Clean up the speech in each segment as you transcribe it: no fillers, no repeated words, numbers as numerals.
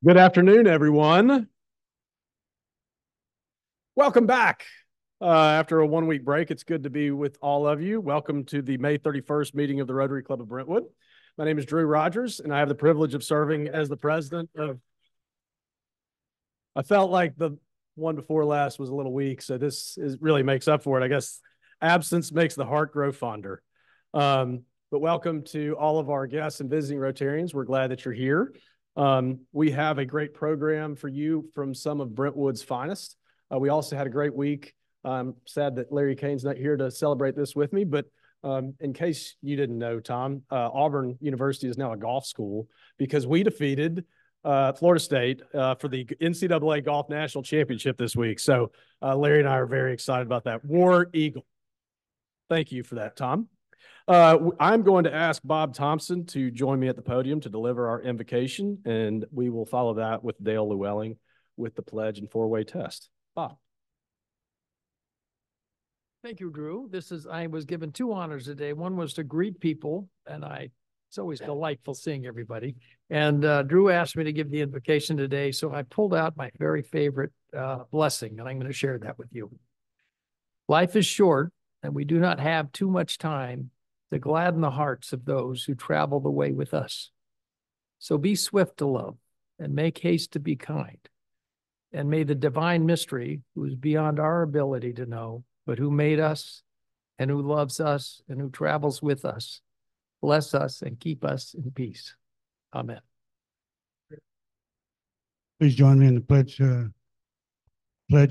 Good afternoon, everyone. Welcome back. After a one-week break, it's good to be with all of you. Welcome to the May 31st meeting of the Rotary Club of Brentwood. My name is Drew Rogers, and I have the privilege of serving as the president of... I felt like the one before last was a little weak, so this really makes up for it. I guess absence makes the heart grow fonder. But welcome to all of our guests and visiting Rotarians. We're glad that you're here. We have a great program for you from some of Brentwood's finest. We also had a great week. I'm sad that Larry Kane's not here to celebrate this with me, but in case you didn't know, Tom, Auburn University is now a golf school because we defeated Florida State for the NCAA Golf National Championship this week. So Larry and I are very excited about that. War Eagle. Thank you for that, Tom. I'm going to ask Bob Thompson to join me at the podium to deliver our invocation, and we will follow that with Dale Llewellyn with the pledge and four-way test. Bob. Thank you, Drew. I was given two honors today. One was to greet people, and it's always delightful seeing everybody. And Drew asked me to give the invocation today, so I pulled out my very favorite blessing, and I'm going to share that with you. Life is short, and we do not have too much time to gladden the hearts of those who travel the way with us. So be swift to love and make haste to be kind. And may the divine mystery, who is beyond our ability to know, but who made us and who loves us and who travels with us, bless us and keep us in peace. Amen. Please join me in the pledge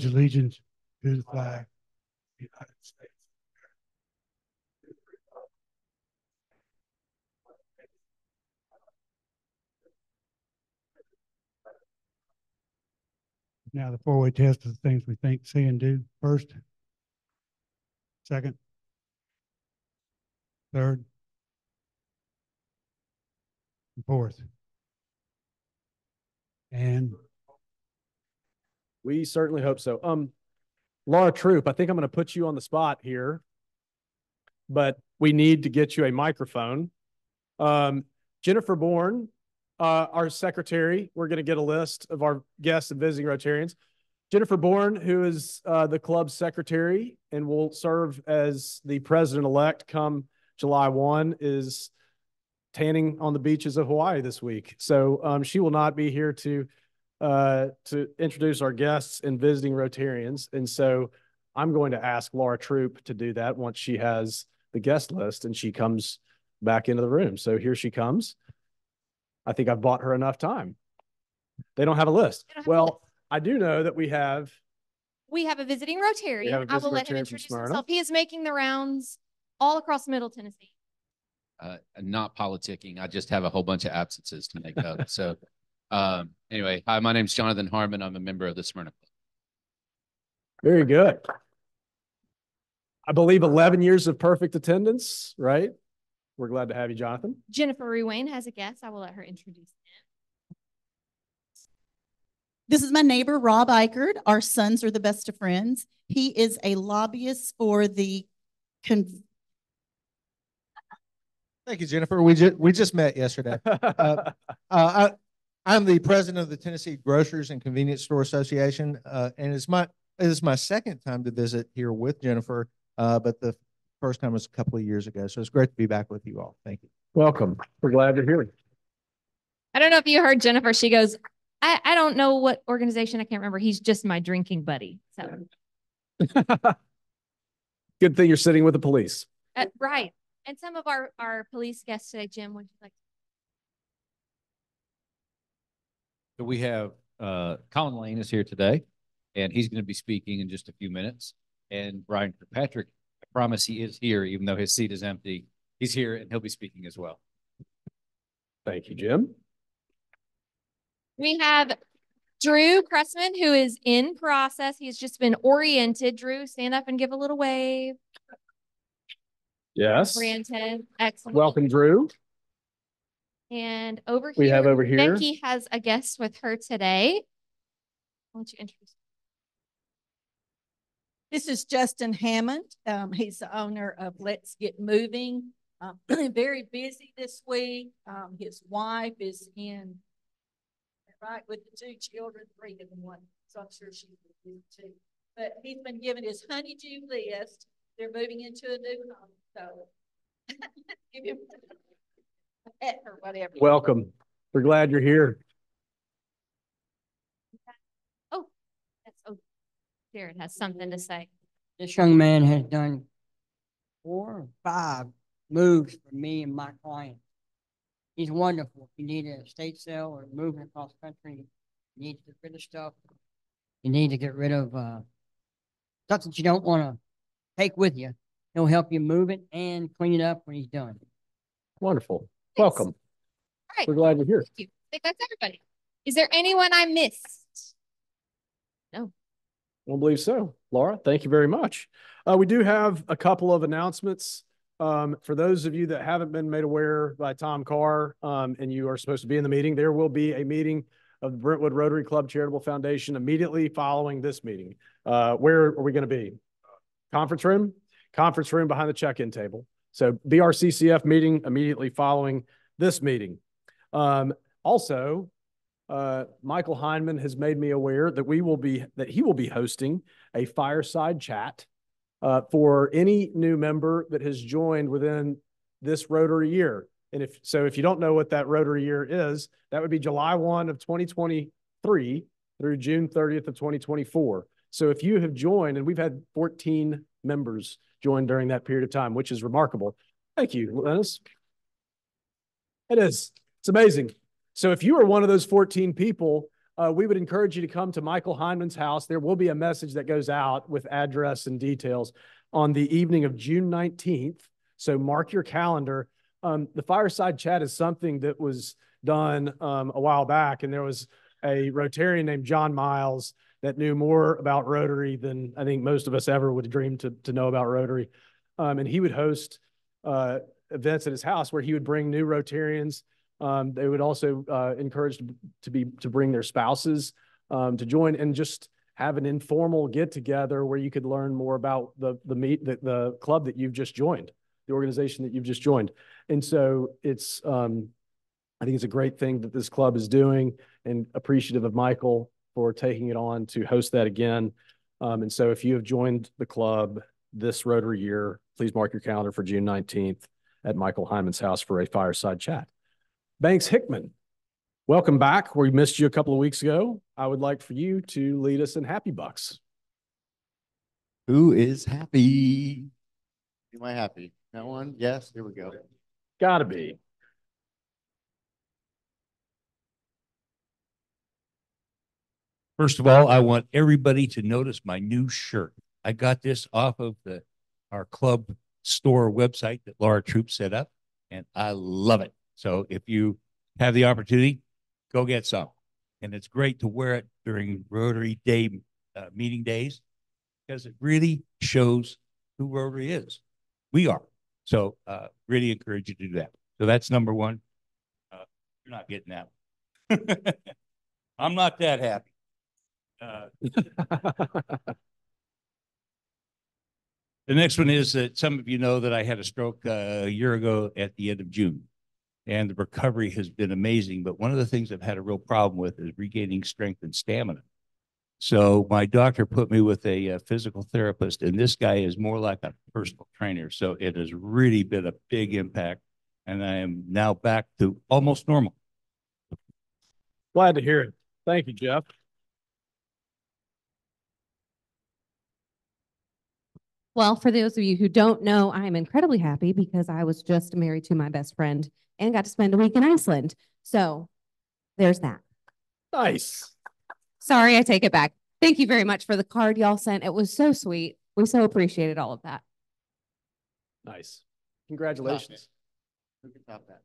allegiance to the flag of the United States. Now the four-way test of the things we think, say, and do. First, second, third, and fourth. And We certainly hope so. Laura Troop, I think I'm going to put you on the spot here, but we need to get you a microphone. Jennifer Bourne, our secretary, we're going to get a list of our guests and visiting Rotarians. Jennifer Bourne, who is the club's secretary and will serve as the president-elect come July 1, is tanning on the beaches of Hawaii this week. So she will not be here to introduce our guests and visiting Rotarians. And so I'm going to ask Laura Troop to do that once she has the guest list and she comes back into the room. So here she comes. I think I've bought her enough time. They don't have a list. Well, I do know that we have a visiting Rotarian. I will let him introduce himself. He is making the rounds all across Middle Tennessee. Not politicking. I just have a whole bunch of absences to make up. So anyway, hi, my name's Jonathan Harmon. I'm a member of the Smyrna Club. Very good. I believe 11 years of perfect attendance, right? We're glad to have you, Jonathan. Jennifer Ruane has a guest. I will let her introduce him. This is my neighbor, Rob Eichert. Our sons are the best of friends. He is a lobbyist for the... Thank you, Jennifer. We just met yesterday. I'm the president of the Tennessee Grocers and Convenience Store Association, and it is my second time to visit here with Jennifer, but the first time was a couple of years ago. So it's great to be back with you all. Thank you. Welcome. We're glad you're here. I don't know if you heard Jennifer. She goes, I don't know what organization. I can't remember. He's just my drinking buddy. So Good thing you're sitting with the police. right. And some of our police guests today, Jim, would you like to? So we have Colin Lane is here today, and he's going to be speaking in just a few minutes. And Bryan Kirkpatrick, I promise he is here, even though his seat is empty. He's here, and he'll be speaking as well. Thank you, Jim. We have Drew Pressman, who is in process. He's just been oriented. Drew, stand up and give a little wave. Yes. Oriented. Excellent. Welcome, Drew. And over here, we have over here, Becky has a guest with her today. I'll let you introduce. This is Justin Hammond. He's the owner of Let's Get Moving. Very busy this week. His wife is in, right, with the two children, 3 and 1. So I'm sure she's busy too. But he's been given his honeydew list. They're moving into a new home. So give him a pet or whatever. Welcome. We're glad you're here. Oh, Jared has something to say. This young man has done 4 or 5 moves for me and my client. He's wonderful. If you need a estate sale or moving across country, you need to get rid of stuff. You need to get rid of stuff that you don't want to take with you. He'll help you move it and clean it up when he's done. Wonderful. Thanks. Welcome. All right. We're glad you're here. Thank you. I think that's everybody. Is there anyone I missed? No. I don't believe so. Laura, thank you very much. We do have a couple of announcements. For those of you that haven't been made aware by Tom Carr, and you are supposed to be in the meeting, there will be a meeting of the Brentwood Rotary Club Charitable Foundation immediately following this meeting. Where are we going to be? Conference room? Conference room behind the check-in table. So BRCCF meeting immediately following this meeting. Also, Michael Heineman has made me aware that he will be hosting a fireside chat for any new member that has joined within this Rotary year. And if you don't know what that Rotary year is, that would be July 1 of 2023 through June 30th of 2024. So if you have joined, and we've had 14 members join during that period of time, which is remarkable. Thank you, Lennis. It is. It's amazing. So if you are one of those 14 people, we would encourage you to come to Michael Heineman's house. There will be a message that goes out with address and details on the evening of June 19th. So mark your calendar. The fireside chat is something that was done a while back, and there was a Rotarian named John Miles that knew more about Rotary than I think most of us ever would dream to know about Rotary. And he would host events at his house where he would bring new Rotarians. They would also encourage to bring their spouses to join and just have an informal get together where you could learn more about the club that you've just joined, the organization that you've just joined. And so it's I think it's a great thing that this club is doing, and appreciative of Michael for taking it on to host that again. And so if you have joined the club this Rotary year, please mark your calendar for June 19th at Michael Hyman's house for a fireside chat. Banks Hickman, welcome back. We missed you a couple of weeks ago. I would like for you to lead us in Happy Bucks. Who is happy? Am I happy? That one? Yes, here we go. Gotta be. First of all, I want everybody to notice my new shirt. I got this off of our club store website that Laura Troop set up, and I love it. So if you have the opportunity, go get some. And it's great to wear it during Rotary Day meeting days, because it really shows who Rotary is. We are. So really encourage you to do that. So that's number one. You're not getting that one. I'm not that happy. The next one is that some of you know that I had a stroke a year ago at the end of June, and the recovery has been amazing. But one of the things I've had a real problem with is regaining strength and stamina. So my doctor put me with a physical therapist, and this guy is more like a personal trainer. So it has really been a big impact, and I am now back to almost normal. Glad to hear it. Thank you, Jeff. Well, for those of you who don't know, I'm incredibly happy because I was just married to my best friend and got to spend a week in Iceland. So there's that. Nice. Sorry, I take it back. Thank you very much for the card y'all sent. It was so sweet. We so appreciated all of that. Nice. Congratulations. Who can top that?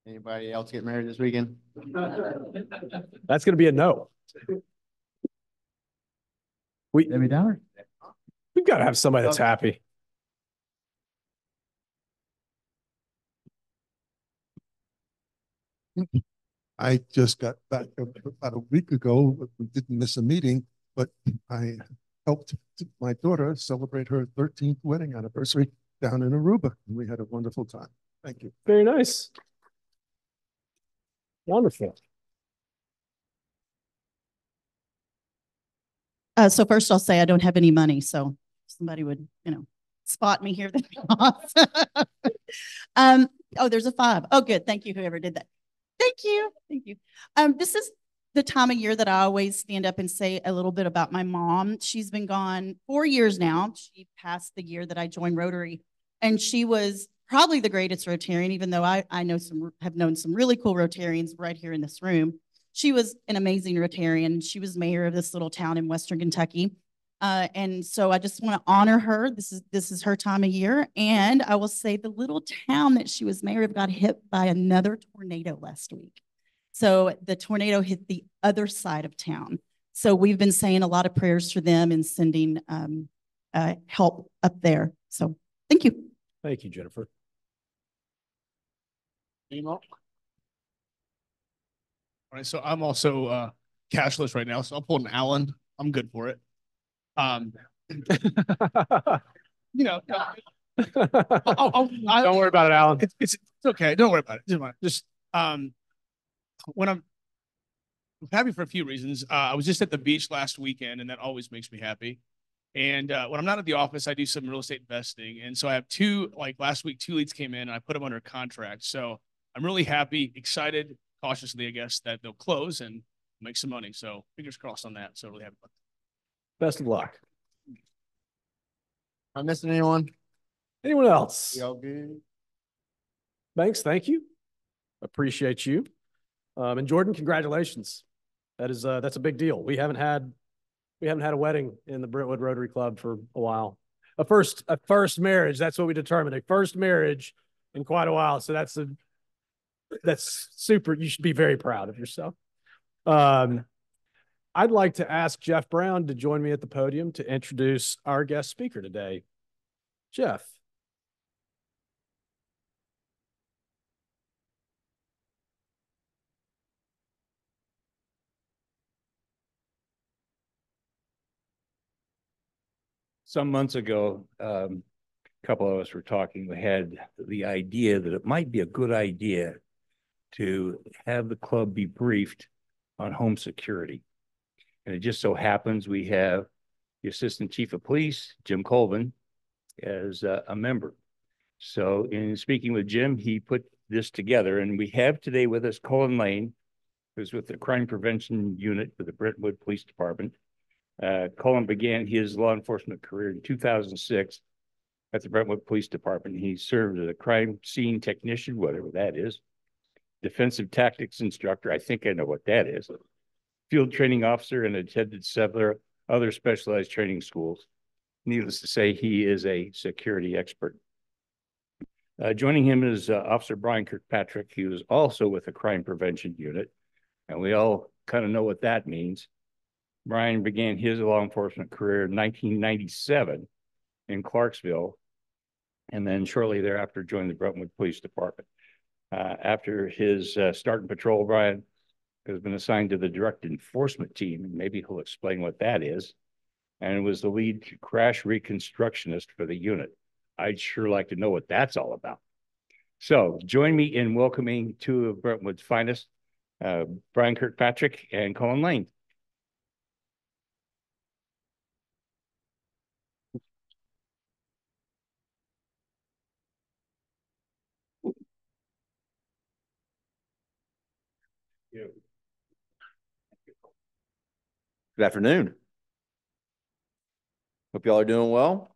Anybody else get married this weekend? That's going to be a no. Debbie Downer? We've got to have somebody that's happy. I just got back about a week ago. We didn't miss a meeting, but I helped my daughter celebrate her 13th wedding anniversary down in Aruba. And we had a wonderful time. Thank you. Very nice. Wonderful. So first I'll say I don't have any money, so if somebody would, spot me here, that'd be awesome. Oh, there's a 5. Oh, good. Thank you, whoever did that. Thank you. Thank you. This is the time of year that I always stand up and say a little bit about my mom. She's been gone 4 years now. She passed the year that I joined Rotary, and she was probably the greatest Rotarian, even though I have known some really cool Rotarians right here in this room. She was an amazing Rotarian. She was mayor of this little town in Western Kentucky. And so I just want to honor her. This is her time of year. And I will say the little town that she was mayor of got hit by another tornado last week. So the tornado hit the other side of town. So we've been saying a lot of prayers for them and sending help up there. So thank you. Thank you, Jennifer. All right, so I'm also cashless right now, so I'll pull an Allen. I'm good for it. Don't worry about it, Alan. It's okay. Don't worry about it. Just when I'm happy for a few reasons. I was just at the beach last weekend, and that always makes me happy. And when I'm not at the office, I do some real estate investing. And so I have last week, 2 leads came in, and I put them under contract. So I'm really happy, excited, cautiously, I guess, that they'll close and make some money. So fingers crossed on that. So really happy about that. Best of luck. Am I missing anyone? Anyone else? Y'all good? Banks, thank you. Appreciate you. And Jordan, congratulations. That's a big deal. We haven't had a wedding in the Brentwood Rotary Club for a while. A first marriage. That's what we determined. A first marriage in quite a while. So that's super. You should be very proud of yourself. I'd like to ask Jeff Brown to join me at the podium to introduce our guest speaker today. Jeff. Some months ago, a couple of us were talking. We had the idea that it might be a good idea to have the club be briefed on home security. And it just so happens we have the Assistant Chief of Police, Jim Colvin, as a member. So in speaking with Jim, he put this together, and we have today with us Colin Lane, who's with the Crime Prevention Unit for the Brentwood Police Department. Colin began his law enforcement career in 2006 at the Brentwood Police Department. He served as a crime scene technician, whatever that is, defensive tactics instructor, I think I know what that is, field training officer, and attended several other specialized training schools. Needless to say, he is a security expert. Joining him is Officer Bryan Kirkpatrick. He was also with the Crime Prevention Unit, and we all kind of know what that means. Bryan began his law enforcement career in 1997 in Clarksville, and then shortly thereafter joined the Brentwood Police Department. After his start in patrol, Bryan has been assigned to the direct enforcement team, and maybe he'll explain what that is, and was the lead crash reconstructionist for the unit. I'd sure like to know what that's all about. So join me in welcoming two of Brentwood's finest, Bryan Kirkpatrick and Colin Lane. Good afternoon. Hope y'all are doing well.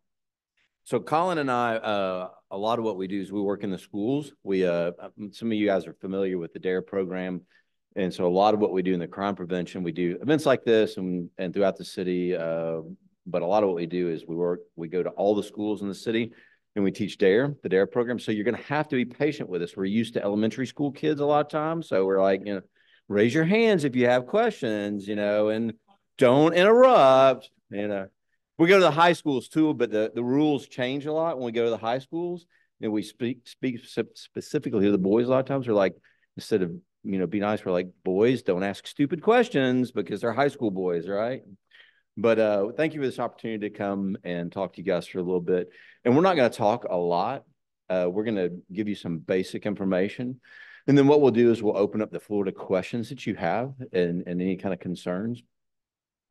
So Colin and I, a lot of what we do is we work in the schools. Some of you guys are familiar with the DARE program. And so a lot of what we do in the crime prevention, we do events like this and throughout the city. But a lot of what we do is we go to all the schools in the city and we teach DARE, the DARE program. So you're going to have to be patient with us. We're used to elementary school kids a lot of times. So we're like, raise your hands if you have questions, and don't interrupt. We go to the high schools too, but the rules change a lot when we go to the high schools. And we speak specifically to the boys a lot of times. We're like, instead of, be nice, we're like, boys, don't ask stupid questions because they're high school boys, right? But thank you for this opportunity to come and talk to you guys for a little bit. And we're not going to talk a lot. We're going to give you some basic information. And then what we'll do is we'll open up the floor to questions that you have and any kind of concerns.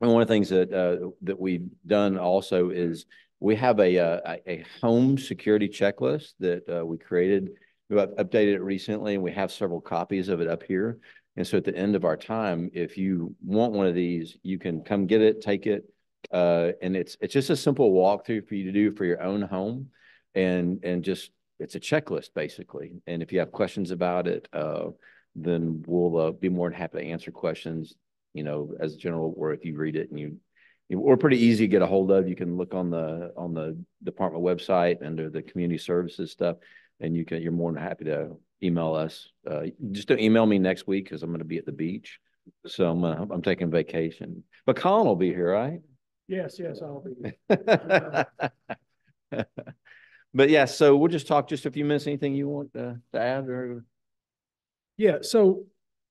And one of the things that we've done also is we have a home security checklist that we created. We updated it recently, and we have several copies of it up here. And so at the end of our time, if you want one of these, you can come get it, take it. And it's just a simple walkthrough for you to do for your own home. And just, it's a checklist basically. And if you have questions about it, then we'll be more than happy to answer questions, you know, as general, or if you read it and we're pretty easy to get a hold of. You can look on the department website under the community services stuff, and you're more than happy to email us. Just don't email me next week because I'm going to be at the beach, so I'm taking vacation. But Colin will be here, right? Yes, I'll be. But yeah, so we'll just talk just a few minutes. Anything you want to add or? Yeah, so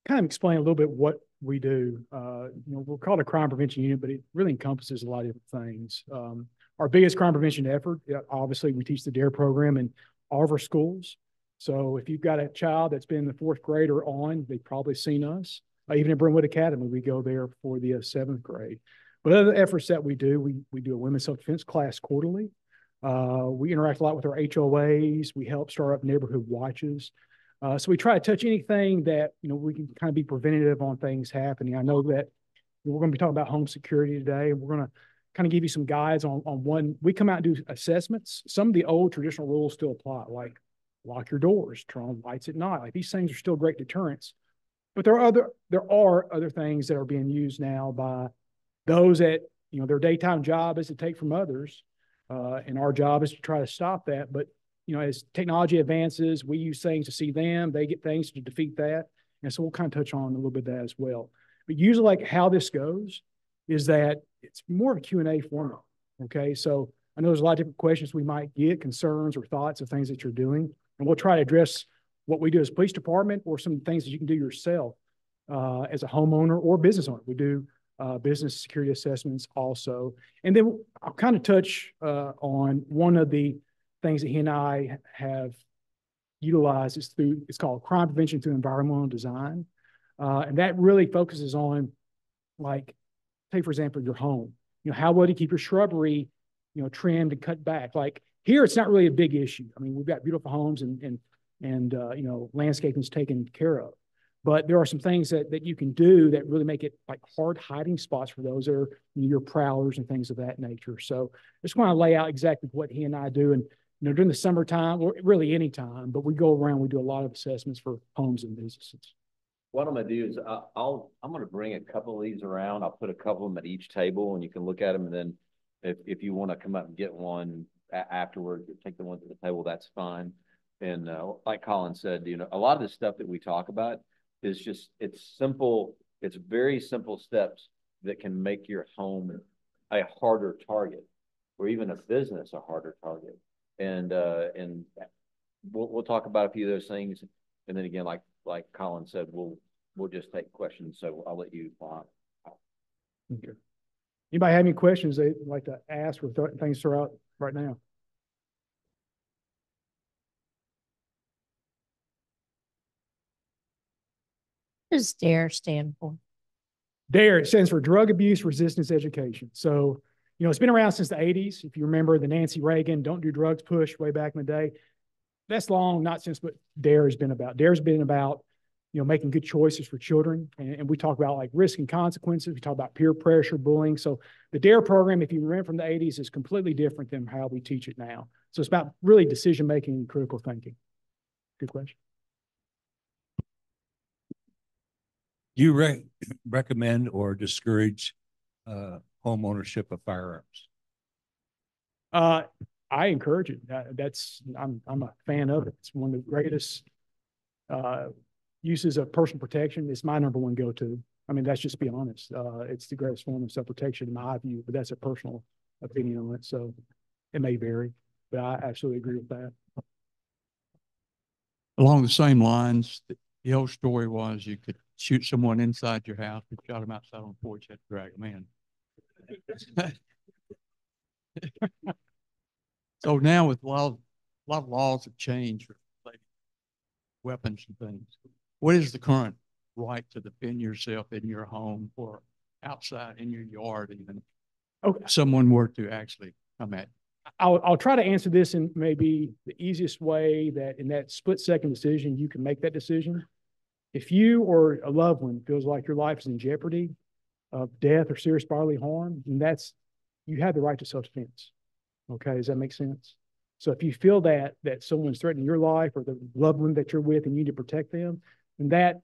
kind of explain a little bit what we do. We're called a crime prevention unit, but it really encompasses a lot of different things. Our biggest crime prevention effort, obviously, we teach the DARE program in all of our schools. So if you've got a child that's been in the 4th grade or on, they've probably seen us. Even at Brentwood Academy, we go there for the 7th grade. But other efforts that we do, we do a women's self-defense class quarterly. We interact a lot with our HOAs. We help start up neighborhood watches. So we try to touch anything that, we can kind of be preventative on things happening. I know that we're going to be talking about home security today, and we're going to kind of give you some guides on one. We come out and do assessments. Some of the old traditional rules still apply, like lock your doors, turn on lights at night. Like these things are still great deterrents. But there are other things that are being used now by those that, their daytime job is to take from others. And our job is to try to stop that. But as technology advances, we use things to see them. They get things to defeat that. And so we'll kind of touch on a little bit of that as well. But usually like how this goes is that it's more of a Q&A format. Okay. So I know there's a lot of different questions we might get, concerns or thoughts of things that you're doing. And we'll try to address what we do as police department or some things that you can do yourself as a homeowner or business owner. We do business security assessments also. And then I'll kind of touch on one of the things that he and I have utilized it's called crime prevention through environmental design. And that really focuses on, like, take, for example, your home. How well do you keep your shrubbery, trimmed and cut back? Like here, it's not really a big issue. I mean, we've got beautiful homes and landscaping is taken care of. But there are some things that you can do that really make it like hard hiding spots for those that are your prowlers and things of that nature. So I just want to lay out exactly what he and I do. And during the summertime, or really any time, but we go around, we do a lot of assessments for homes and businesses. What I'm going to do is I'm going to bring a couple of these around. I'll put a couple of them at each table, and you can look at them. And then if you want to come up and get one afterward, take the one to the table, that's fine. And like Colin said, a lot of the stuff that we talk about is just, it's simple. It's very simple steps that can make your home a harder target, or even a business a harder target. And we'll talk about a few of those things. And then again, like Colin said, we'll just take questions. So I'll let you. Okay. Anybody have any questions they'd like to ask or things throw out right now? What does DARE stand for? DARE, it stands for Drug Abuse Resistance Education. So, it's been around since the 80s. If you remember the Nancy Reagan Don't Do Drugs push way back in the day, that's long, not since, but DARE has been about. DARE has been about, making good choices for children. And we talk about like risk and consequences. We talk about peer pressure, bullying. So the DARE program, if you remember from the 80s, is completely different than how we teach it now. So it's about really decision-making and critical thinking. Good question. Do you recommend or discourage home ownership of firearms? I encourage it. I'm a fan of it. It's one of the greatest uses of personal protection. It's my number one go-to. I mean, that's just be honest. It's the greatest form of self-protection in my view, but that's a personal opinion on it. So it may vary, but I absolutely agree with that. Along the same lines, the old story was you could shoot someone inside your house, you shot them outside on the porch, you had to drag them in. So now with a lot of laws have changed related to weapons and things. What is the current right to defend yourself in your home or outside in your yard even? Okay. If someone were to actually come at you? I'll try to answer this in maybe the easiest way that in that split second decision, you can make that decision. If you or a loved one feels like your life is in jeopardy of death or serious bodily harm, then you have the right to self-defense. Okay, does that make sense? So if you feel that someone's threatening your life or the loved one that you're with and you need to protect them, then that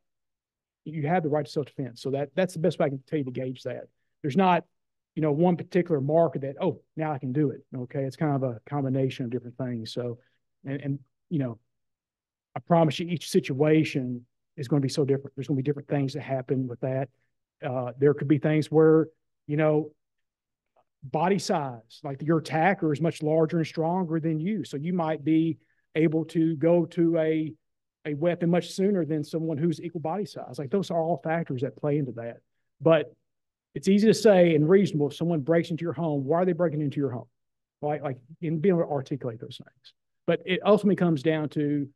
you have the right to self-defense. So that's the best way I can tell you to gauge that. There's not, one particular marker that, oh, now I can do it. Okay, it's kind of a combination of different things. So, and I promise you, each situation is going to be so different. There's going to be different things that happen with that. There could be things where, body size, like your attacker is much larger and stronger than you. So you might be able to go to a weapon much sooner than someone who's equal body size. Like those are all factors that play into that. But it's easy to say and reasonable if someone breaks into your home, why are they breaking into your home? Like and being able to articulate those things. But it ultimately comes down to,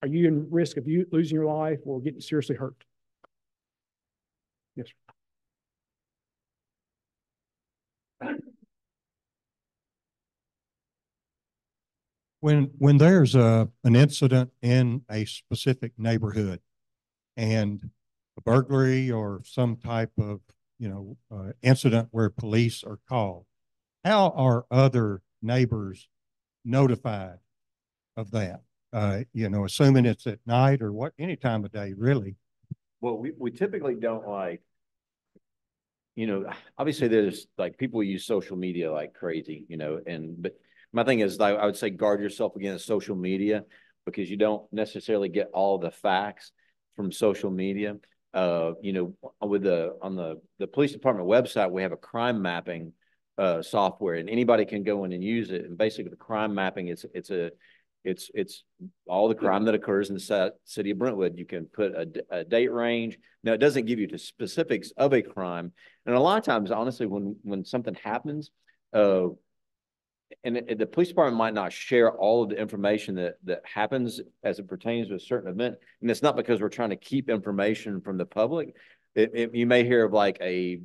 are you in risk of you losing your life or getting seriously hurt? Yes, sir. When there's an incident in a specific neighborhood and a burglary or some type of incident where police are called, how are other neighbors notified of that? Assuming it's at night or any time of day, really. Well, we typically don't obviously there's like people use social media like crazy, but my thing is I would say guard yourself against social media because you don't necessarily get all the facts from social media. On the police department website, we have a crime mapping software, and anybody can go in and use it. And basically, the crime mapping it's all the crime that occurs in the city of Brentwood. You can put a date range. Now, it doesn't give you the specifics of a crime, and a lot of times, honestly, when something happens, the police department might not share all of the information that happens as it pertains to a certain event. And it's not because we're trying to keep information from the public. You may hear of like a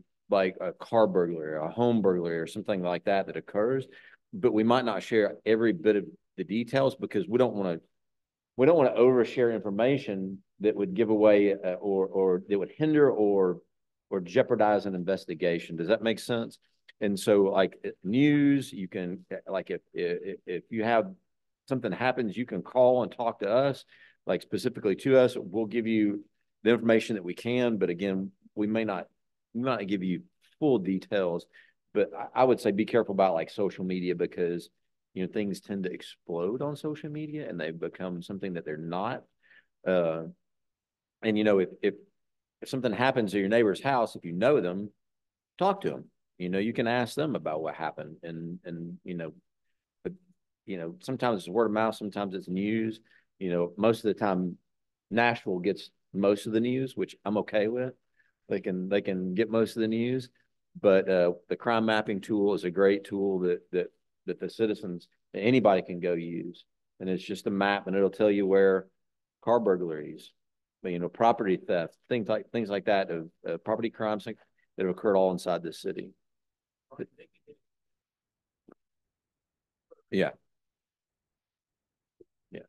car burglary, a home burglary, or something like that occurs, but we might not share every bit of the details because we don't want to overshare information that would give away or that would hinder or jeopardize an investigation. Does that make sense? And so like news, you can, like if you have something happens, you can call and talk to us, like specifically to us. We'll give you the information that we can, but again, we may not give you full details. But I would say be careful about like social media because things tend to explode on social media and they become something that they're not. And if something happens to your neighbor's house, if you know them, talk to them. You can ask them about what happened and but sometimes it's word of mouth, sometimes it's news. Most of the time Nashville gets most of the news, which I'm okay with. They can get most of the news, but the crime mapping tool is a great tool that the citizens, anybody can go use. And it's just a map and it'll tell you where car burglaries, property theft, things like that of property crimes that have occurred all inside this city. Yeah. Yeah.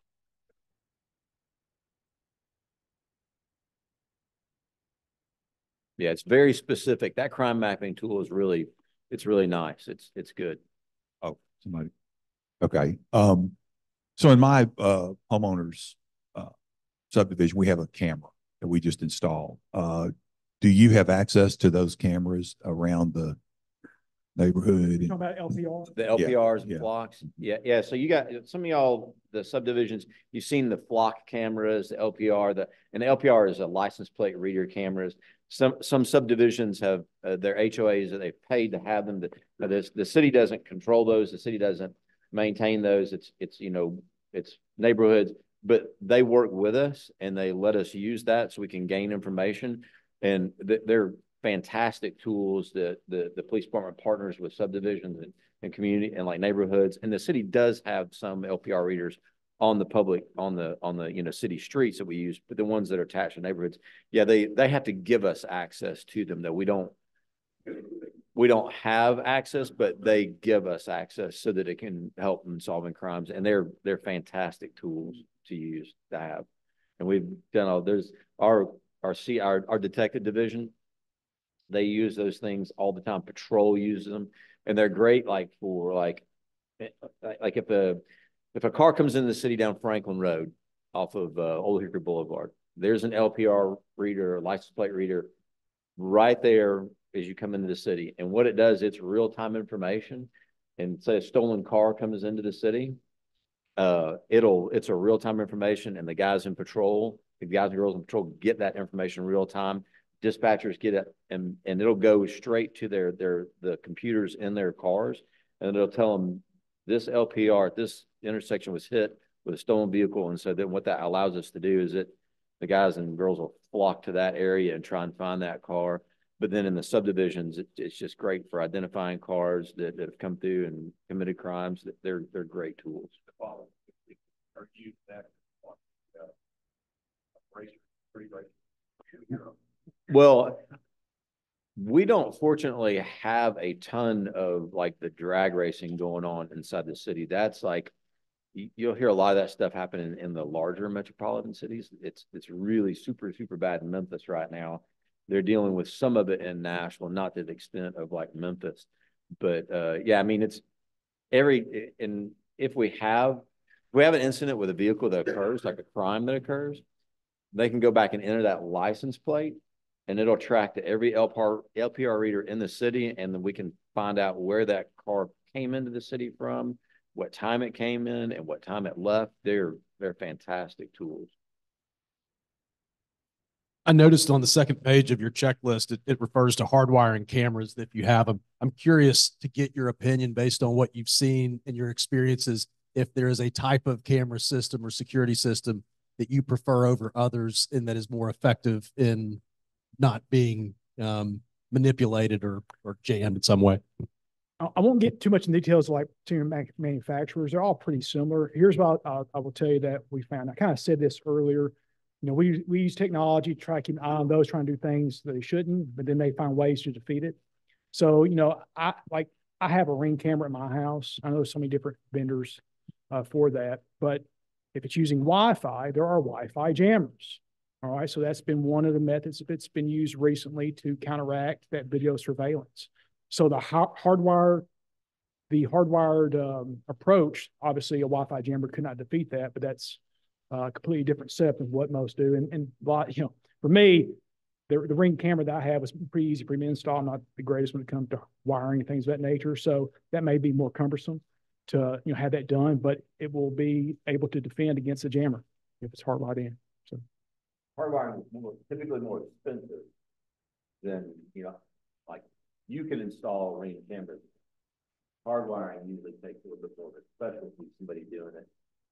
Yeah, it's very specific. That crime mapping tool is really nice. It's good. Oh, somebody. Okay. So in my homeowner's subdivision, we have a camera that we just installed. Do you have access to those cameras around the neighborhood? Talking about LPR? The LPRs and flocks. Yeah. So you got some of y'all, the subdivisions, you've seen the flock cameras, the LPR, and the LPR is a license plate reader cameras. Some subdivisions have their HOAs that they've paid to have them. The city doesn't control those. The city doesn't maintain those. It's neighborhoods, but they work with us and they let us use that so we can gain information. And they're fantastic tools that the police department partners with subdivisions and community and like neighborhoods. And the city does have some LPR readers on the public, on the city streets that we use, but the ones that are attached to neighborhoods, yeah, they have to give us access to them that we don't have access, but they give us access so that it can help in solving crimes. And they're fantastic tools to use to have. And we've done all, there's our detective division, they use those things all the time. Patrol uses them, and they're great like for like if a car comes into the city down Franklin Road off of Old Hickory Boulevard, there's an LPR reader, license plate reader right there as you come into the city. And what it does, it's real-time information. And say a stolen car comes into the city, it's a real-time information, and the guys in patrol, the guys and girls in patrol get that information real time. Dispatchers get it, and it'll go straight to the computers in their cars, and it'll tell them this LPR at this intersection was hit with a stolen vehicle. And so then what that allows us to do is that the guys and girls will flock to that area and try and find that car. But then in the subdivisions, it's just great for identifying cars that have come through and committed crimes. They're great tools. Well, we don't fortunately have a ton of like the drag racing going on inside the city. That's like, you'll hear a lot of that stuff happening in the larger metropolitan cities. It's really super, super bad in Memphis right now. They're dealing with some of it in Nashville, not to the extent of like Memphis. But yeah, I mean, it's and if we have an incident with a vehicle that occurs, like a crime that occurs, they can go back and enter that license plate, and it'll track to every LPR reader in the city, and then we can find out where that car came into the city from, what time it came in, and what time it left. They're fantastic tools. I noticed on the second page of your checklist, it refers to hardwiring cameras if you have them. I'm curious to get your opinion based on what you've seen and your experiences, if there is a type of camera system or security system that you prefer over others and that is more effective in not being manipulated or jammed in some way. I won't get too much in details like to manufacturers. They're all pretty similar. Here's what I will tell you that we found. I kind of said this earlier. You know, we use technology to try to keep an eye on those trying to do things that they shouldn't, but then they find ways to defeat it. So, you know, I have a Ring camera at my house. I know so many different vendors for that, but if it's using Wi-Fi, there are Wi-Fi jammers. All right, so that's been one of the methods that's been used recently to counteract that video surveillance. So the hardwired approach, obviously a Wi-Fi jammer could not defeat that, but that's a completely different setup than what most do. And you know, for me, the Ring camera that I have was pretty easy for me to install. I'm not the greatest when it comes to wiring and things of that nature. So that may be more cumbersome to have that done, but it will be able to defend against a jammer if it's hardwired in. So hardwiring is typically more expensive than like you can install Ring cameras. Hardwiring usually takes a little bit more, especially if somebody doing it.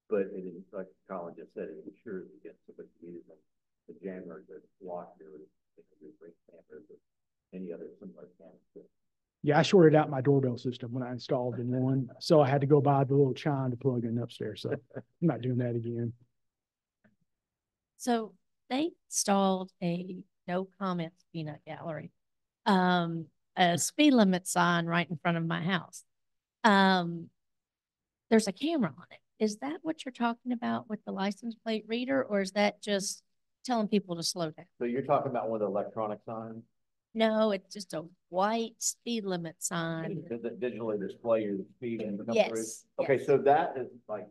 But it is, like Colin just said, it ensures you get somebody using the jammer to block your Ring cameras or any other similar cameras. Yeah, I shorted out my doorbell system when I installed the one, so I had to go buy the little chime to plug in upstairs. So I'm not doing that again. So they installed a no comments peanut gallery, a speed limit sign right in front of my house. There's a camera on it. Is that what you're talking about with the license plate reader, or is that just telling people to slow down? So you're talking about one of the electronic signs? No, it's just a white speed limit sign. Does it digitally display your speed and come Yes, through? yes. Okay, so that is like,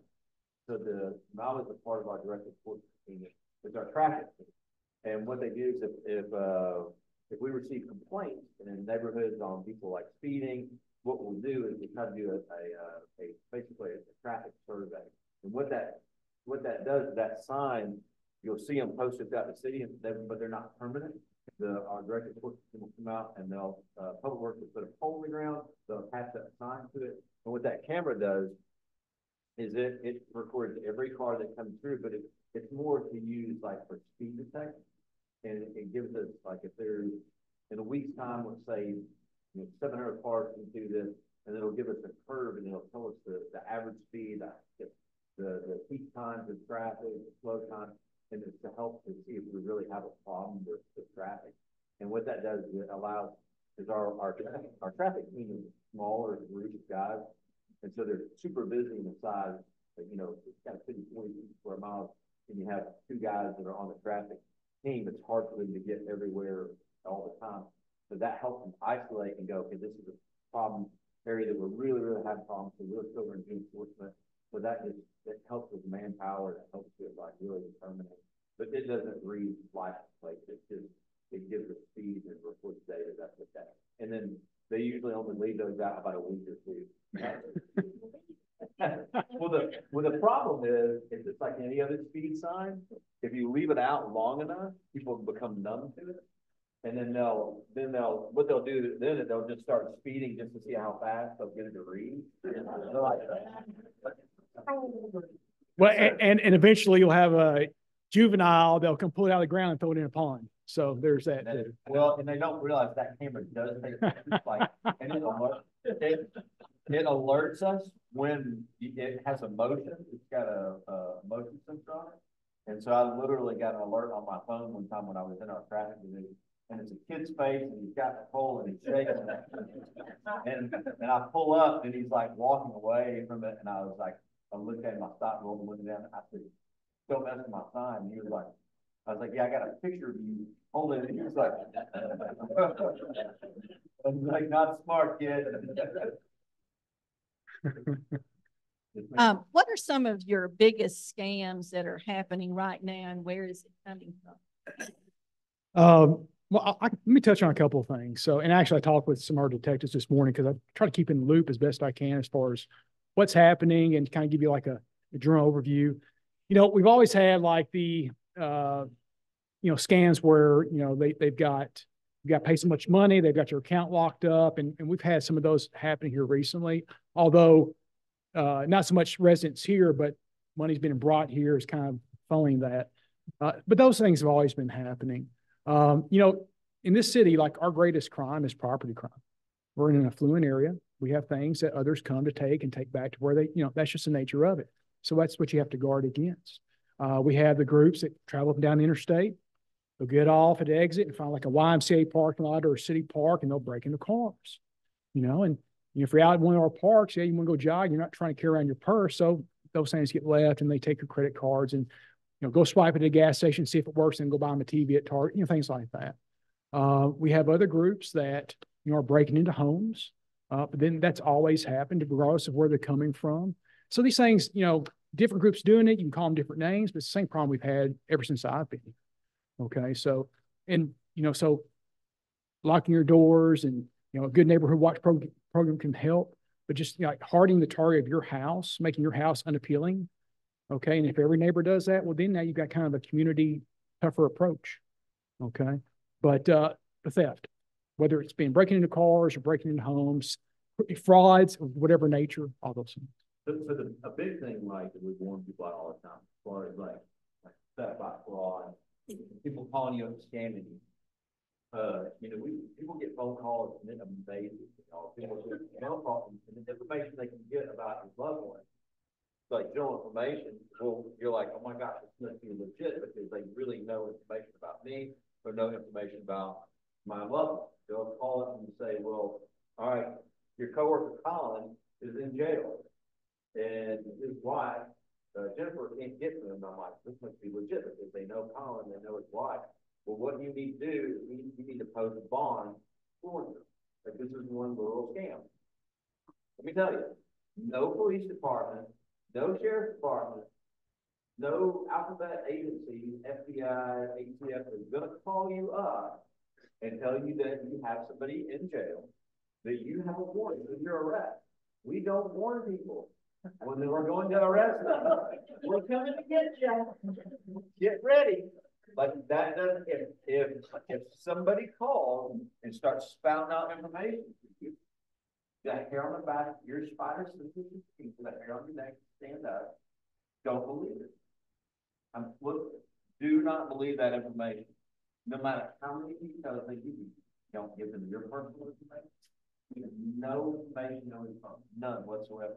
so the MAL is a part of our direct report. It's our traffic. And what they do is if we receive complaints in neighborhoods on people like speeding, what we'll do is we try to do basically a traffic survey. And what that does is that sign, you'll see them posted throughout the city, but they're not permanent. Our direct report will come out, and they'll public works will put a pole in the ground. They'll attach that sign to it. And what that camera does is it records every car that comes through, but it's more to use like for speed detection. And it gives us like if there's in a week's time, let's say, 700 cars can do this, and it'll give us a curve, and it'll tell us the average speed, the peak times of traffic, the slow time, and it's to help to see if we really have a problem with traffic. And what that does is it allows, because our traffic team is smaller group of guys, and so they're super busy in the size, but, it's kind of 50, 40 square miles, and you have two guys that are on the traffic team. It's hard for them to get everywhere all the time. So that helps them isolate and go, okay, this is a problem area that we're really, really having problems, so we're still going to do enforcement. So that helps with manpower, that helps with really determining. But it doesn't read license plates. It gives us speed and reports data. That's what that. And then they usually only leave those out about a week or two. Well, the problem is it's like any other speed sign. If you leave it out long enough, people become numb to it. And then they'll just start speeding just to see how fast they'll get it to read. Well, and eventually you'll have a juvenile, they'll come pull it out of the ground and throw it in a pond. So there's that too. Well, and they don't realize that camera does take pictures, and it alerts us when it has a motion. It's got a motion sensor on it. And so I literally got an alert on my phone one time when I was in our traffic division. And it's a kid's face, and he's got the pole, and he's shaking. and I pull up, and he's like walking away from it, and I looked at him, I stopped rolling, looking down, and I said, "Don't mess with my sign." And he was like, I was like, "Yeah, I got a picture of you holding it." And he was like, I was like, "Not smart, kid." What are some of your biggest scams that are happening right now, and where is it coming from? Well, let me touch on a couple of things. So, and actually I talked with some of our detectives this morning because I try to keep in the loop as best I can as far as what's happening and kind of give you like a general overview. We've always had like the, scams where, they've got, you got to pay so much money, they've got your account locked up. And we've had some of those happening here recently, although not so much residents here, but money's been brought here is kind of following that. But those things have always been happening. In this city, like our greatest crime is property crime. We're in an affluent area. We have things that others come to take and take back to where they, that's just the nature of it. So that's what you have to guard against. We have the groups that travel up and down the interstate. They'll get off at the exit and find like a YMCA parking lot or a city park, and they'll break into cars, and if you're out in one of our parks, you want to go jog, you're not trying to carry around your purse. So those things get left, and they take your credit cards and, go swipe at a gas station, see if it works, and go buy them a TV at Target, things like that. We have other groups that, are breaking into homes, but then that's always happened regardless of where they're coming from. So these things, different groups doing it, you can call them different names, but it's the same problem we've had ever since I've been here. Okay. So, and, so locking your doors and, a good neighborhood watch program can help, but just hardening the target of your house, making your house unappealing. Okay. And if every neighbor does that, well, then now you've got kind of a community tougher approach. Okay. But the theft, whether it's been breaking into cars or breaking into homes, frauds of whatever nature, all those things. So a big thing that we warn people out all the time, as far as like theft by fraud, people calling you up and scamming you. People get phone calls and it's amazing. People get phone calls and the information they can get about his loved one. Like general information, well, you're like, oh my gosh, this must be legit because they really know information about me or know information about my loved one. They'll call up and say, well, all right, your coworker Colin is in jail, and his wife Jennifer can't get to him. I'm like, this must be legit because they know Colin, they know his wife. Well, what you need to do is you need to post a bond for them. Like this is one little scam. Let me tell you, no police department, no sheriff's department, no alphabet agency, FBI, ATF is going to call you up and tell you that you have somebody in jail, that you have a warrant for your arrest. We don't warn people when we're going to arrest them. We're coming to get you. Get ready. But that doesn't, if somebody calls and starts spouting out information to you, that hair on the back, your spider sensitive, that hair on your neck, stand up. Don't believe it. Look, do not believe that information, no matter how many details they give you. Don't give them your personal information. You have no information on your phone, none whatsoever.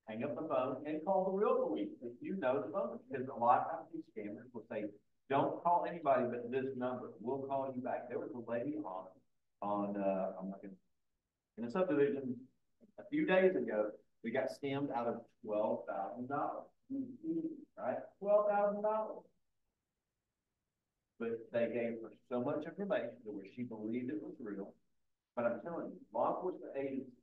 Hang up the phone and call the real police if you know the phone. Because a lot of times these scammers will say, don't call anybody but this number. We'll call you back. There was a lady I'm not gonna, in a subdivision a few days ago, we got scammed out of $12,000. Right? $12,000. But they gave her so much information to where she believed it was real. But I'm telling you, law enforcement agents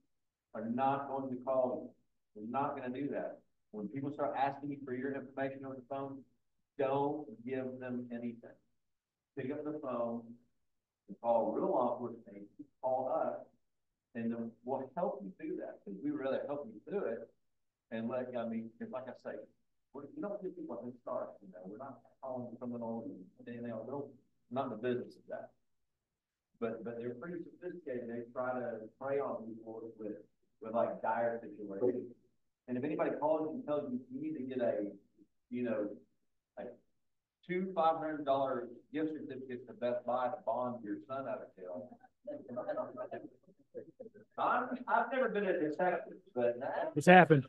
are not going to call you. They're not going to do that. When people start asking you for your information on the phone, don't give them anything. Pick up the phone and call real law enforcement agents, call us, and then we'll help you do that. Because we really help you do it. And like I say, you don't give people a head start. We're not calling criminals and anything else. We're not in the business of that. But they're pretty sophisticated. They try to prey on people with like dire situations. And if anybody calls you and tells you you need to get like two $500 gift certificates to Best Buy to bond your son out of jail. I've never been at this happen, but it's happened.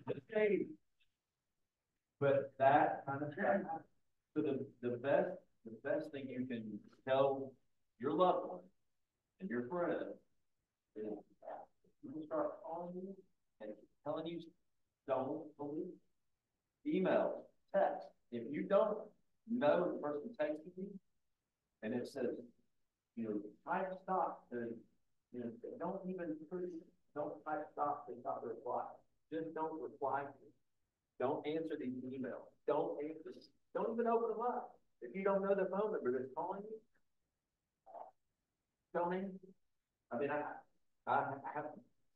But that kind of thing. So the best thing you can tell your loved one and your friend is you can start calling you and telling you don't believe. Emails, text. If you don't know the person texting you and it says, type stop to, don't type stop to not reply. Just don't reply to it. Don't answer these emails. Don't even open them up. If you don't know the phone number that's calling you, don't answer. I mean, I have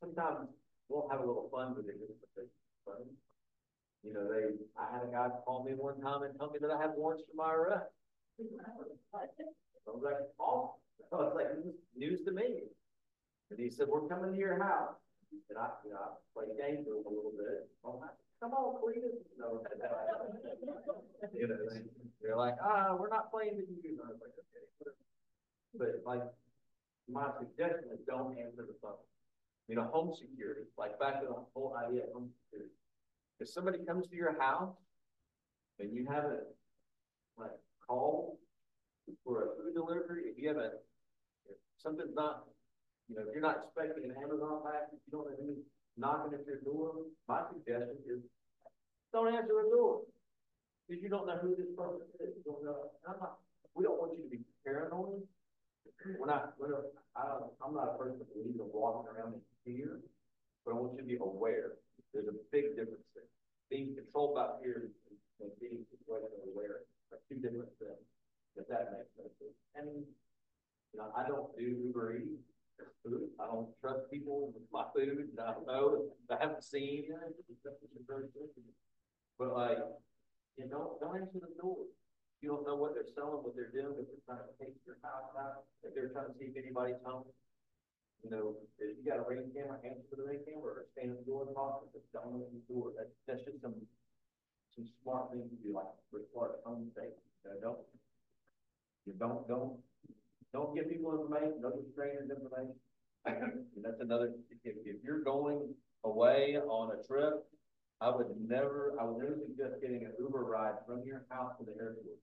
sometimes we'll have a little fun with it. I had a guy call me one time and tell me that I have warrants for my arrest. I was like, oh, I was like, this is news to me. And he said, we're coming to your house. And I played games with him a little bit. Come on, Cletus. They're like, we're not playing with you. I was like, okay. But like, my suggestion is don't answer the phone. Home security, like back to the whole idea of home security. If somebody comes to your house and you haven't called for a food delivery, if something's not, if you're not expecting an Amazon package, you don't have any knocking at your door, my suggestion is don't answer the door. Because you don't know who this person is. You don't know. We don't want you to be paranoid. I'm not a person that believes in walking around in fear, but I want you to be aware. There's a big difference there. Being controlled by fear and being situationally aware are two different things. If that makes sense. And I don't do Uber Eats or food. I don't trust people with my food. I don't know. I haven't seen it. But don't answer the door. You don't know what they're selling, what they're doing, if they're trying to take your house out, if they're trying to see if anybody's home. If you got a ring camera, answer the ring camera or stand at the door and talk, but don't open the door. That's just some smart things to do, like report home safety. Don't give people information, don't give strangers information. And that's another, if you're going away on a trip, I would never suggest getting an Uber ride from your house to the airport.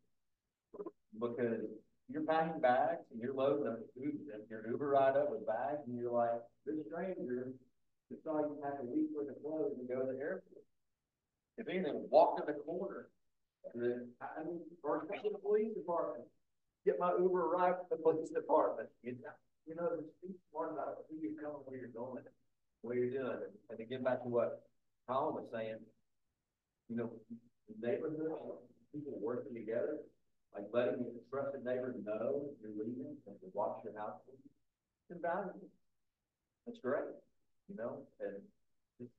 Because you're packing bags and you're loading up food and your Uber ride up with bags and you're like, this stranger just saw you pack a week worth of clothes and go to the airport. If anything, walk to the corner. Or to the police department. Get my Uber ride from the police department. Just be smart about who you're telling, where you're going, what you're doing. And to get back to what Colin was saying, neighborhood, people working together, like letting your trusted neighbors know you're leaving and to watch your house. It's invaluable. That's great, and just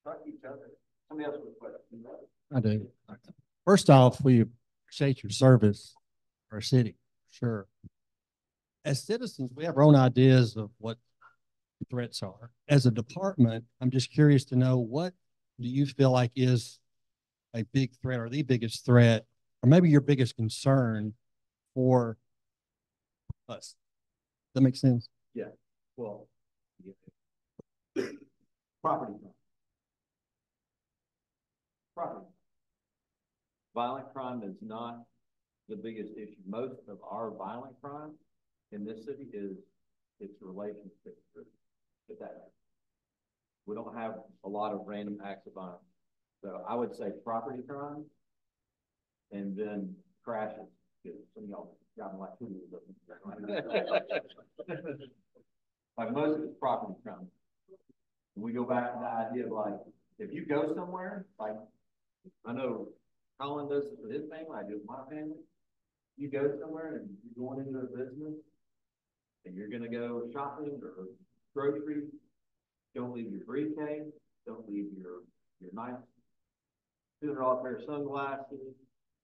trust each other. Somebody else with a question. I do. First off, we appreciate your service for our city, sure. As citizens, we have our own ideas of what threats are. As a department, I'm just curious to know, what do you feel like is a big threat or the biggest threat, or maybe your biggest concern for us? That makes sense? Yeah, well, property crime. Property. Violent crime is not the biggest issue. Most of our violent crime in this city is its relationship with that. We don't have a lot of random acts of violence. So I would say property crime and then crashes. Some of y'all got like two like most of it's property crime. And we go back to the idea of like, if you go somewhere, like I know Colin does it with his family, I do it with my family. You go somewhere and you're going into a business and you're gonna go shopping or groceries, don't leave your briefcase, don't leave your nice $200 pair of sunglasses,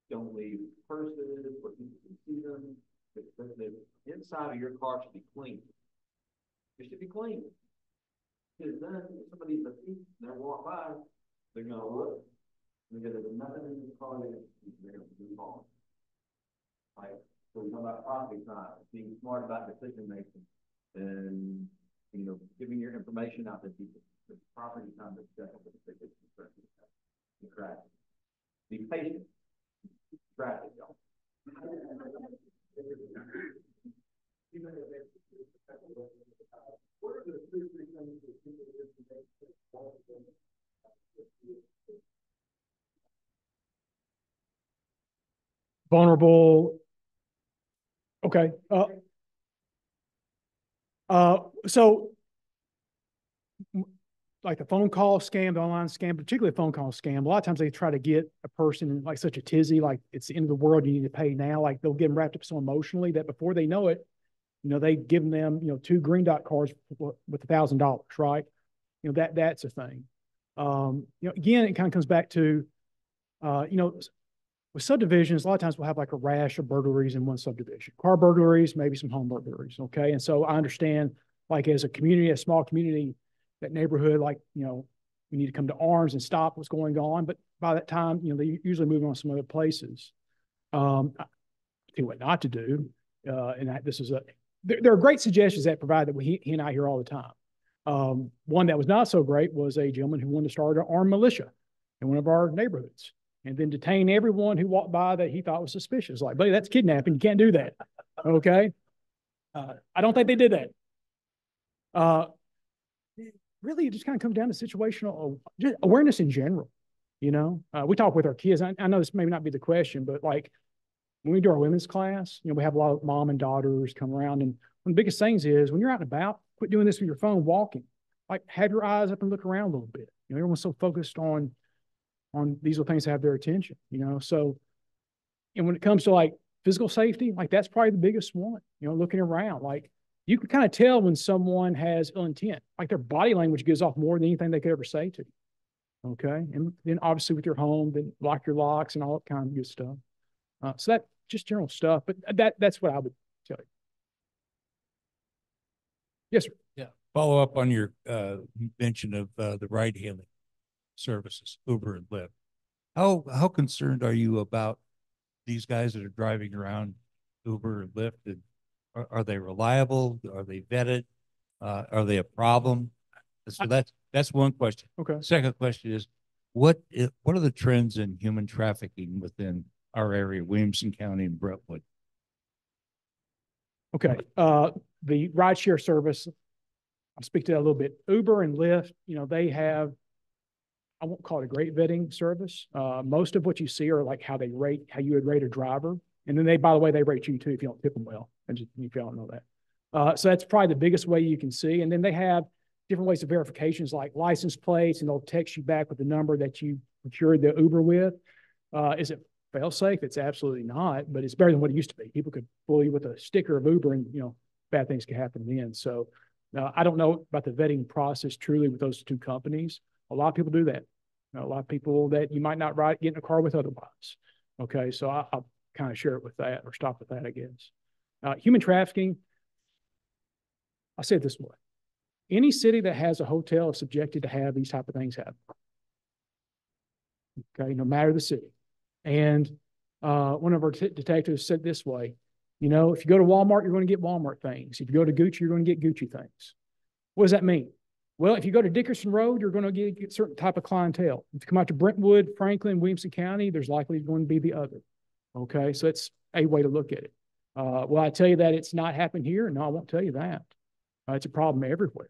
don't leave purses where people can see them. The inside of your car should be clean. It should be clean. Because then if somebody's a thief and they walk by, they're gonna look. Because there's nothing in the car that they're gonna do wrong. Right? So we talk about property crime, being smart about decision making, and giving your information out to people. The property crime is definitely the biggest concern. The crash. Be patient. Traffic, y'all. Vulnerable. Okay. So like the phone call scam, the online scam, particularly a phone call scam, a lot of times they try to get a person in like such a tizzy, like it's the end of the world, you need to pay now. Like they'll get them wrapped up so emotionally that before they know it, they give them, 2 green dot cards with $1,000, right? That's a thing. Again, it kind of comes back to, with subdivisions, a lot of times we'll have like a rash of burglaries in one subdivision. Car burglaries, maybe some home burglaries, okay? And so I understand, like as a community, a small community, that neighborhood, like, we need to come to arms and stop what's going on. But by that time, they usually move on to some other places. I think what not to do. There are great suggestions that provide that he and I hear all the time. One that was not so great was a gentleman who wanted to start an armed militia in one of our neighborhoods and then detain everyone who walked by that he thought was suspicious. Like, buddy, that's kidnapping. You can't do that. Okay. I don't think they did that. Really, it just kind of comes down to situational awareness in general. We talk with our kids. I know this may not be the question, but like when we do our women's class, we have a lot of mom and daughters come around. And one of the biggest things is when you're out and about, quit doing this with your phone walking. Like have your eyes up and look around a little bit. Everyone's so focused on these little things that have their attention, So, and when it comes to like physical safety, like that's probably the biggest one, looking around. Like you can kind of tell when someone has ill intent, like their body language gives off more than anything they could ever say to you. Okay. And then obviously with your home, then lock your locks and all that kind of good stuff. So that just general stuff, but that's what I would tell you. Yes, sir. Yeah. Follow up on your mention of the ride hailing services, Uber and Lyft. How concerned are you about these guys that are driving around Uber and Lyft? And are they reliable? Are they vetted? Are they a problem? So that's one question. Okay. Second question is, what are the trends in human trafficking within our area, Williamson County and Brentwood? Okay. The rideshare service, I'll speak to that a little bit. Uber and Lyft, they have, I won't call it a great vetting service. Most of what you see are like how you would rate a driver. And then by the way, they rate you too if you don't tip them well. And if you don't know that. So that's probably the biggest way you can see. And then they have different ways of verifications like license plates, and they'll text you back with the number that you procured the Uber with. Is it fail safe? It's absolutely not, but it's better than what it used to be. People could fool you with a sticker of Uber and, bad things could happen then. So I don't know about the vetting process truly with those two companies. A lot of people do that. A lot of people that you might not get in a car with otherwise. Okay. So I'll kind of share it with that or stop with that, I guess. Human trafficking, I'll say it this way. Any city that has a hotel is subjected to have these type of things happen. Okay, no matter the city. And one of our detectives said this way, You know, if you go to Walmart, you're going to get Walmart things. If you go to Gucci, you're going to get Gucci things. What does that mean? Well, if you go to Dickerson Road, you're going to get a certain type of clientele. If you come out to Brentwood, Franklin, Williamson County, there's likely going to be the other. Okay, so it's a way to look at it. Will I tell you that it's not happened here? No, I won't tell you that. It's a problem everywhere.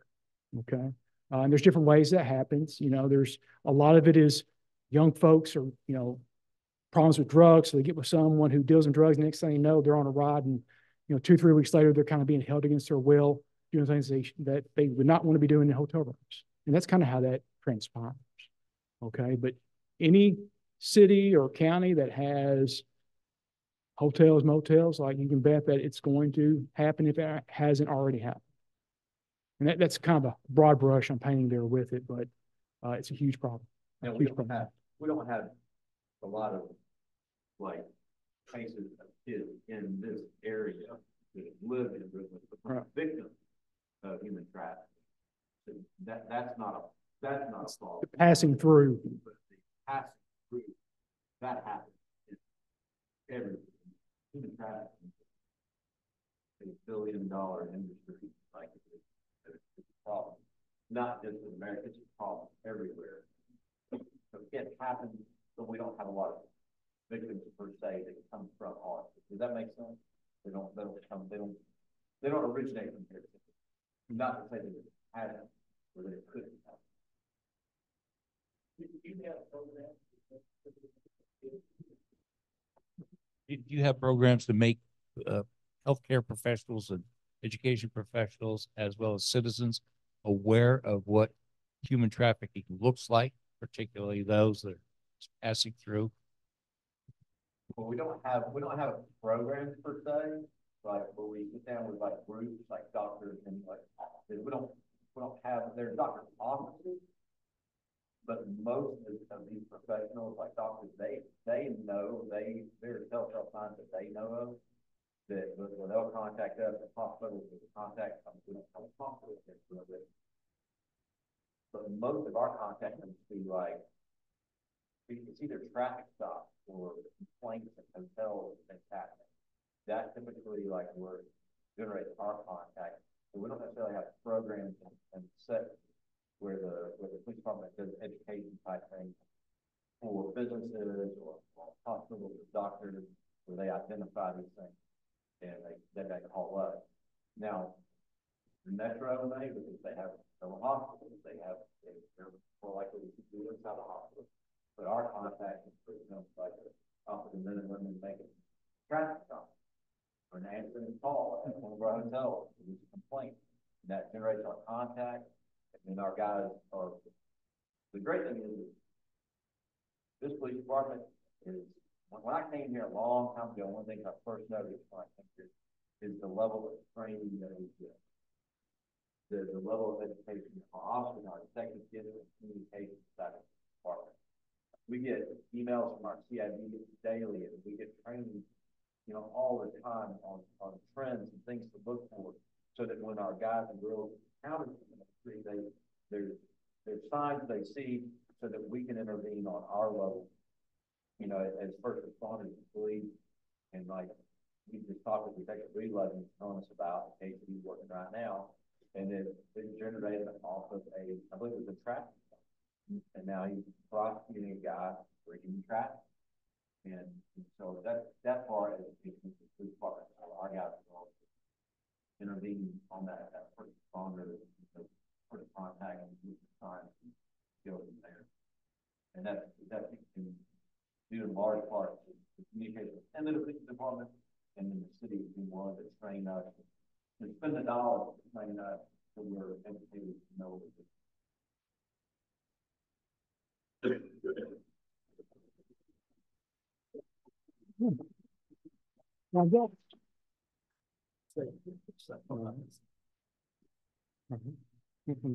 Okay, and there's different ways that happens. You know, there's a lot of it is young folks or, you know, problems with drugs. So they get with someone who deals in drugs. Next thing you know, they're on a ride, and, you know, 2-3 weeks later, they're kind of being held against their will, doing things that they would not want to be doing in hotel rooms. And that's kind of how that transpires. Okay, but any city or county that has hotels, motels, like, you can bet that it's going to happen if it hasn't already happened. And that's kind of a broad brush I'm painting there with it, but it's a huge problem. And we don't have a lot of like cases of kids in this area that live in Brentwood become victims of human trafficking. So that's not a fault. Passing through. But the passing through, that happens in every human trafficking. $1 billion industry, like, it's a problem. Not just in America, it's a problem everywhere. So it happens, but we don't have a lot of victims per se that come from ours. Does that make sense? They don't originate from here. Not to say that it hasn't, or that it couldn't happen. Do you have programs to make healthcare professionals and education professionals, as well as citizens, aware of what human trafficking looks like, particularly those that are passing through? Well, we don't have programs per se, like where we sit down with like groups, like doctors and like we don't have their doctors' offices, but most of these professionals, like doctors, they know there's telltale signs that they know of that when they'll contact us at hospitals, contact us, we don't have a hospital with it. But most of our contact comes to like it's either traffic stops or complaints at hotels and things happening. That typically like where generates our contact. So we don't necessarily have programs and set where the police department does education type things for businesses or hospitals or doctors where they identify these things and they call us. Now, the Metro may, because they have several hospitals, they're more likely to do inside the hospital. But our contact is pretty much like offer the men and women making traffic stops or an answering call at one of our hotels. There's a complaint. And that generates our contact. And then our guys are, the great thing is this police department is, when I came here a long time ago, one of the things I first noticed when I came here is the level of training that we get. The level of education our officers and our detectives get in communication side of the department. We get emails from our CID daily, and we get training, you know, all the time on trends and things to look for, so that when our guys and girls encounter them in the street, there's signs they see, so that we can intervene on our level, you know, as first responders and police, and like we just talked with Detective Reloading telling us about the case that he's working right now, and it generated off of I believe it was a traffic. And now he's prosecuting a guy for human trafficking. And so that part of the police department, our guys will intervene on that first responder, put a contact and use the time to go from there. And that can do in large part to communicate within the police department and then the city being willing to train us and spend the dollars to train us so we're educated to know what it is.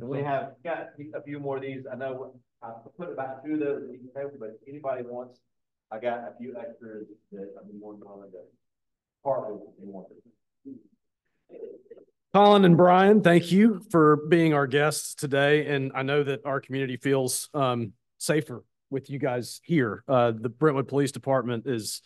We have got a few more of these. I know I put about 2 of those in each table, but anybody wants, I got a few extras that I've been working on that partly they wanted. Colin and Bryan, thank you for being our guests today. And I know that our community feels safer with you guys here. The Brentwood Police Department is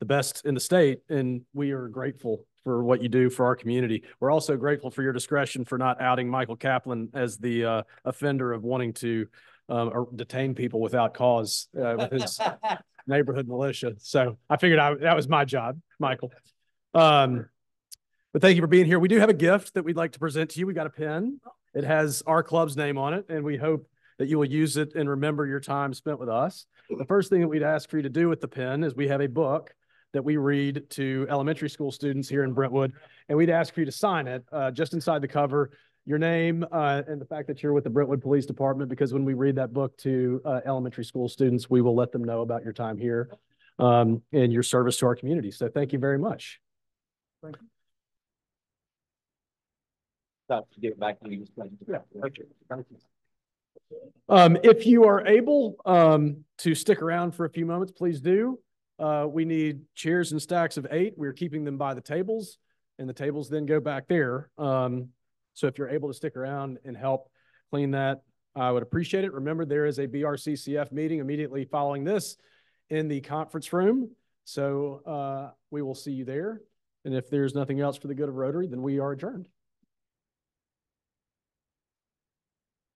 the best in the state, and we are grateful for what you do for our community. We're also grateful for your discretion for not outing Michael Kaplan as the offender of wanting to or detain people without cause with his neighborhood militia. So I figured that was my job, Michael. But thank you for being here. We do have a gift that we'd like to present to you. We got a pen. It has our club's name on it, and we hope that you will use it and remember your time spent with us. The first thing that we'd ask for you to do with the pen is we have a book that we read to elementary school students here in Brentwood, and we'd ask for you to sign it just inside the cover, your name and the fact that you're with the Brentwood Police Department, because when we read that book to elementary school students, we will let them know about your time here and your service to our community. So thank you very much. Thank you. Get back to you. If you are able to stick around for a few moments, please do. We need chairs and stacks of 8. We're keeping them by the tables, and the tables then go back there. So if you're able to stick around and help clean that, I would appreciate it. Remember, there is a BRCCF meeting immediately following this in the conference room. So we will see you there. And if there's nothing else for the good of Rotary, then we are adjourned.